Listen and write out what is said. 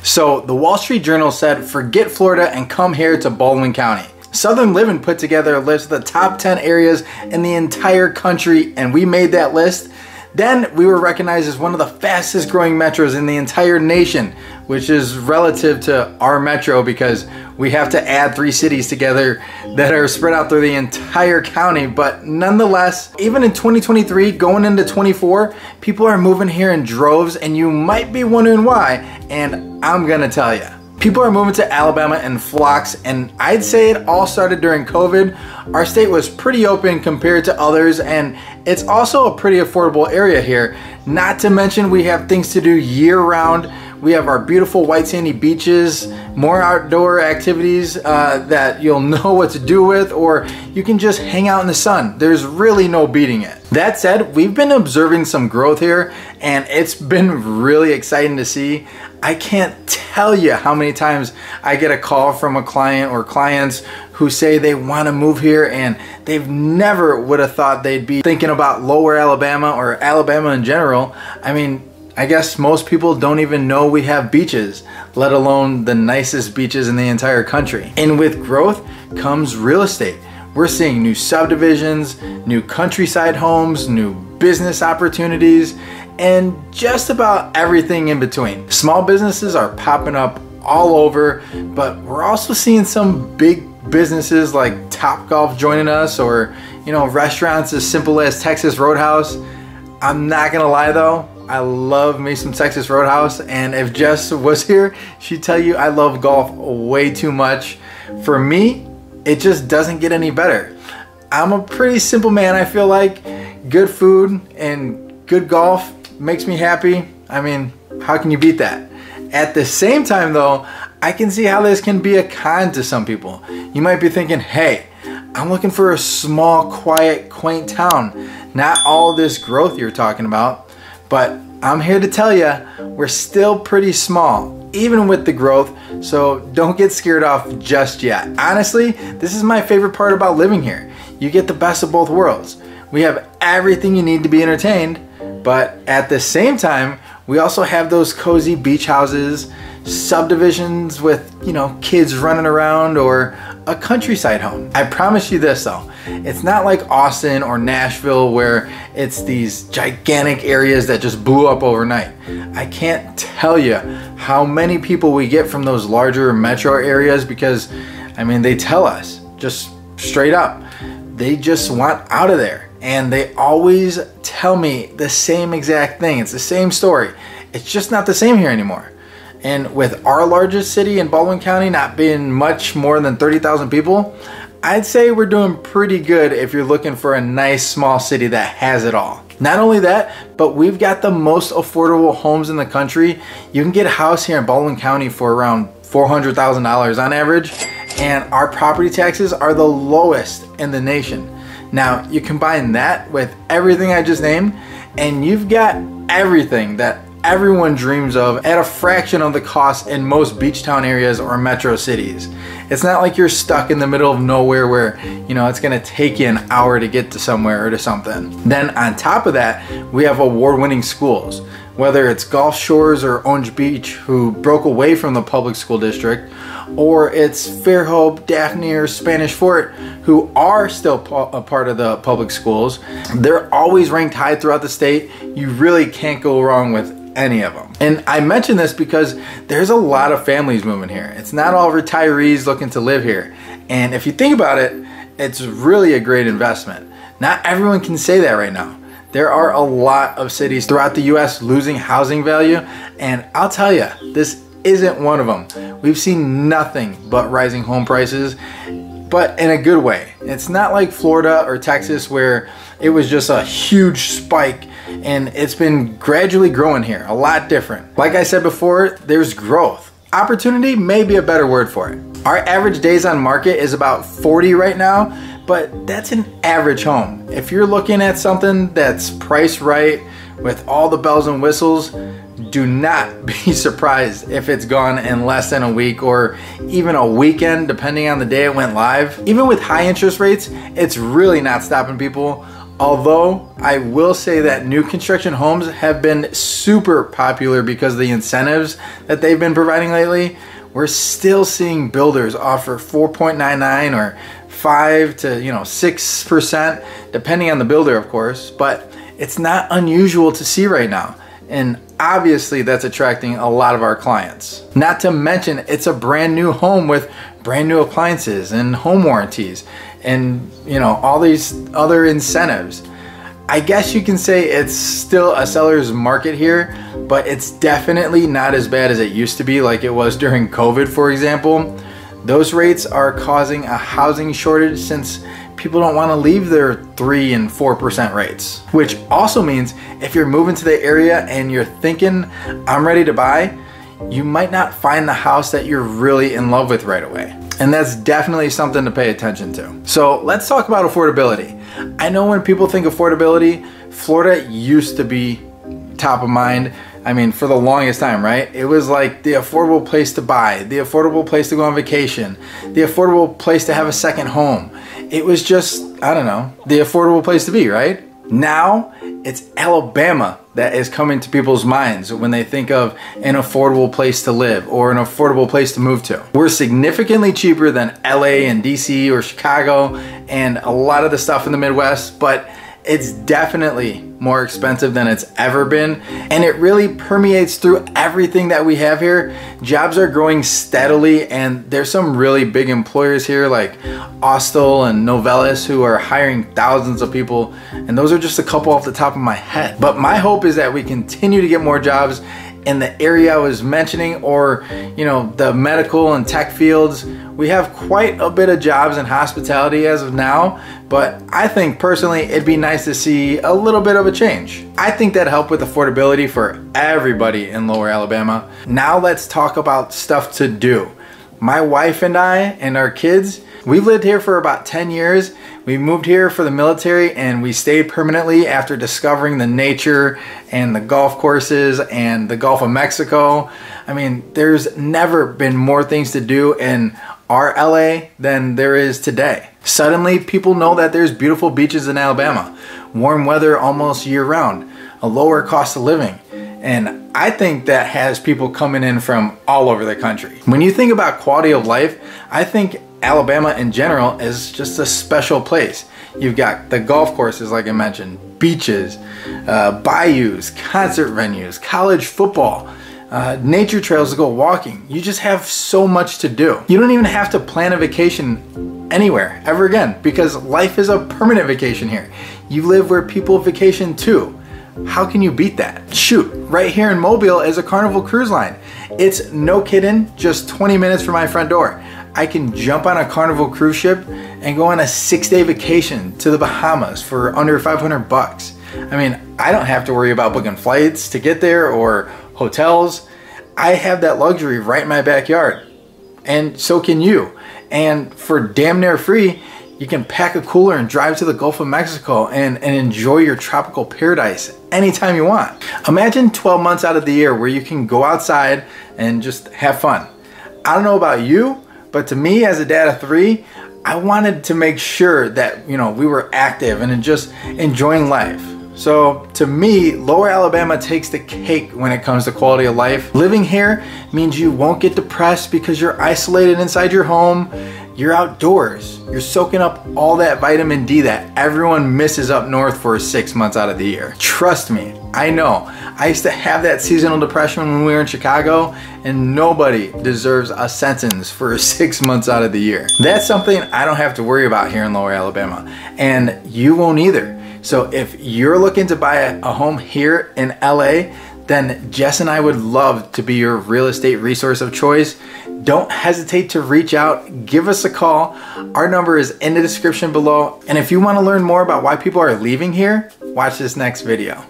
So the Wall Street Journal said, forget Florida and come here to Baldwin County. Southern Living put together a list of the top 10 areas in the entire country, and we made that list. Then we were recognized as one of the fastest growing metros in the entire nation, which is relative to our metro because we have to add 3 cities together that are spread out through the entire county. But nonetheless, even in 2023, going into 24, people are moving here in droves, and you might be wondering why, and I'm gonna tell you. People are moving to Alabama in flocks, and I'd say it all started during COVID. Our state was pretty open compared to others, and it's also a pretty affordable area here. Not to mention we have things to do year-round. We have our beautiful white sandy beaches, more outdoor activities that you'll know what to do with, or you can just hang out in the sun. There's really no beating it. That said, we've been observing some growth here, and it's been really exciting to see. I can't tell you how many times I get a call from a client or clients who say they want to move here and they've never would have thought they'd be thinking about lower Alabama or Alabama in general. I mean, I guess most people don't even know we have beaches, let alone the nicest beaches in the entire country. And with growth comes real estate. We're seeing new subdivisions, new countryside homes, new business opportunities, and just about everything in between. Small businesses are popping up all over, but we're also seeing some big businesses like Topgolf joining us, or restaurants as simple as Texas Roadhouse. I'm not gonna lie though, I love me some Texas Roadhouse, and if Jess was here, she'd tell you I love golf way too much. For me, it just doesn't get any better. I'm a pretty simple man, I feel like. Good food and good golf makes me happy. I mean, how can you beat that? At the same time though, I can see how this can be a con to some people. You might be thinking, hey, I'm looking for a small, quiet, quaint town. Not all this growth you're talking about, but I'm here to tell you, we're still pretty small, even with the growth, so don't get scared off just yet. Honestly, this is my favorite part about living here. You get the best of both worlds. We have everything you need to be entertained, but at the same time, we also have those cozy beach houses, subdivisions with, kids running around, or a countryside home. I promise you this though, it's not like Austin or Nashville where it's these gigantic areas that just blew up overnight. I can't tell you how many people we get from those larger metro areas because, they tell us just straight up, they just want out of there. And they always tell me the same exact thing. It's the same story. It's just not the same here anymore. And with our largest city in Baldwin County not being much more than 30,000 people, I'd say we're doing pretty good if you're looking for a nice small city that has it all. Not only that, but we've got the most affordable homes in the country. You can get a house here in Baldwin County for around $400,000 on average, and our property taxes are the lowest in the nation. Now, you combine that with everything I just named, and you've got everything that everyone dreams of at a fraction of the cost in most beach town areas or metro cities. It's not like you're stuck in the middle of nowhere where, it's gonna take you an hour to get to somewhere or to something. Then on top of that, we have award-winning schools. Whether it's Gulf Shores or Orange Beach, who broke away from the public school district, or it's Fairhope, Daphne, or Spanish Fort, who are still a part of the public schools. They're always ranked high throughout the state. You really can't go wrong with any of them. And I mention this because there's a lot of families moving here. It's not all retirees looking to live here. And if you think about it, it's really a great investment. Not everyone can say that right now. There are a lot of cities throughout the US losing housing value, and I'll tell you, this isn't one of them. We've seen nothing but rising home prices, but in a good way. It's not like Florida or Texas where it was just a huge spike, and it's been gradually growing here, a lot different. Like I said before, there's growth. Opportunity may be a better word for it. Our average days on market is about 40 right now, but that's an average home. If you're looking at something that's priced right with all the bells and whistles, do not be surprised if it's gone in less than a week or even a weekend, depending on the day it went live. Even with high interest rates, it's really not stopping people. Although I will say that new construction homes have been super popular because of the incentives that they've been providing lately, we're still seeing builders offer 4.99 or 5 to 6%, depending on the builder, of course, but it's not unusual to see right now. And obviously that's attracting a lot of our clients. Not to mention it's a brand new home with brand new appliances and home warranties and all these other incentives. I guess you can say it's still a seller's market here, but it's definitely not as bad as it used to be, like it was during COVID, for example. Those rates are causing a housing shortage since people don't want to leave their 3 and 4% rates, which also means if you're moving to the area and you're thinking, I'm ready to buy, you might not find the house that you're really in love with right away. And that's definitely something to pay attention to. So let's talk about affordability. I know when people think affordability, Florida used to be top of mind. I mean, for the longest time, right? It was like the affordable place to buy, the affordable place to go on vacation, the affordable place to have a second home. It was just, I don't know, the affordable place to be, right? Now it's Alabama that is coming to people's minds when they think of an affordable place to live or an affordable place to move to. We're significantly cheaper than LA and DC or Chicago and a lot of the stuff in the Midwest, but it's definitely more expensive than it's ever been, and it really permeates through everything that we have here. Jobs are growing steadily, and there's some really big employers here like Austell and Novelis who are hiring thousands of people, and those are just a couple off the top of my head. But my hope is that we continue to get more jobs in the area I was mentioning, or the medical and tech fields. We have quite a bit of jobs in hospitality as of now, but I think personally it'd be nice to see a little bit of a change. I think that'd help with affordability for everybody in Lower Alabama. Now let's talk about stuff to do. My wife and I and our kids, we've lived here for about 10 years. We moved here for the military and we stayed permanently after discovering the nature and the golf courses and the Gulf of Mexico. I mean, there's never been more things to do in our LA than there is today. Suddenly, people know that there's beautiful beaches in Alabama, warm weather almost year round, a lower cost of living. And I think that has people coming in from all over the country. When you think about quality of life, I think Alabama in general is just a special place. You've got the golf courses, like I mentioned, beaches, bayous, concert venues, college football, nature trails to go walking. You just have so much to do. You don't even have to plan a vacation anywhere ever again because life is a permanent vacation here. You live where people vacation too. How can you beat that? Shoot, right here in Mobile is a Carnival cruise line. It's, no kidding, just 20 minutes from my front door. I can jump on a Carnival cruise ship and go on a 6-day vacation to the Bahamas for under 500 bucks. I mean, I don't have to worry about booking flights to get there or hotels. I have that luxury right in my backyard, and so can you. And for damn near free, you can pack a cooler and drive to the Gulf of Mexico and enjoy your tropical paradise anytime you want. Imagine 12 months out of the year where you can go outside and just have fun. I don't know about you, but to me as a dad of 3, I wanted to make sure that we were active and just enjoying life. So to me, Lower Alabama takes the cake when it comes to quality of life. Living here means you won't get depressed because you're isolated inside your home. You're outdoors. You're soaking up all that vitamin D that everyone misses up north for 6 months out of the year. Trust me, I know. I used to have that seasonal depression when we were in Chicago, and nobody deserves a sentence for 6 months out of the year. That's something I don't have to worry about here in Lower Alabama, and you won't either. So if you're looking to buy a home here in LA, then Jess and I would love to be your real estate resource of choice. Don't hesitate to reach out, give us a call. Our number is in the description below. And if you want to learn more about why people are leaving here, watch this next video.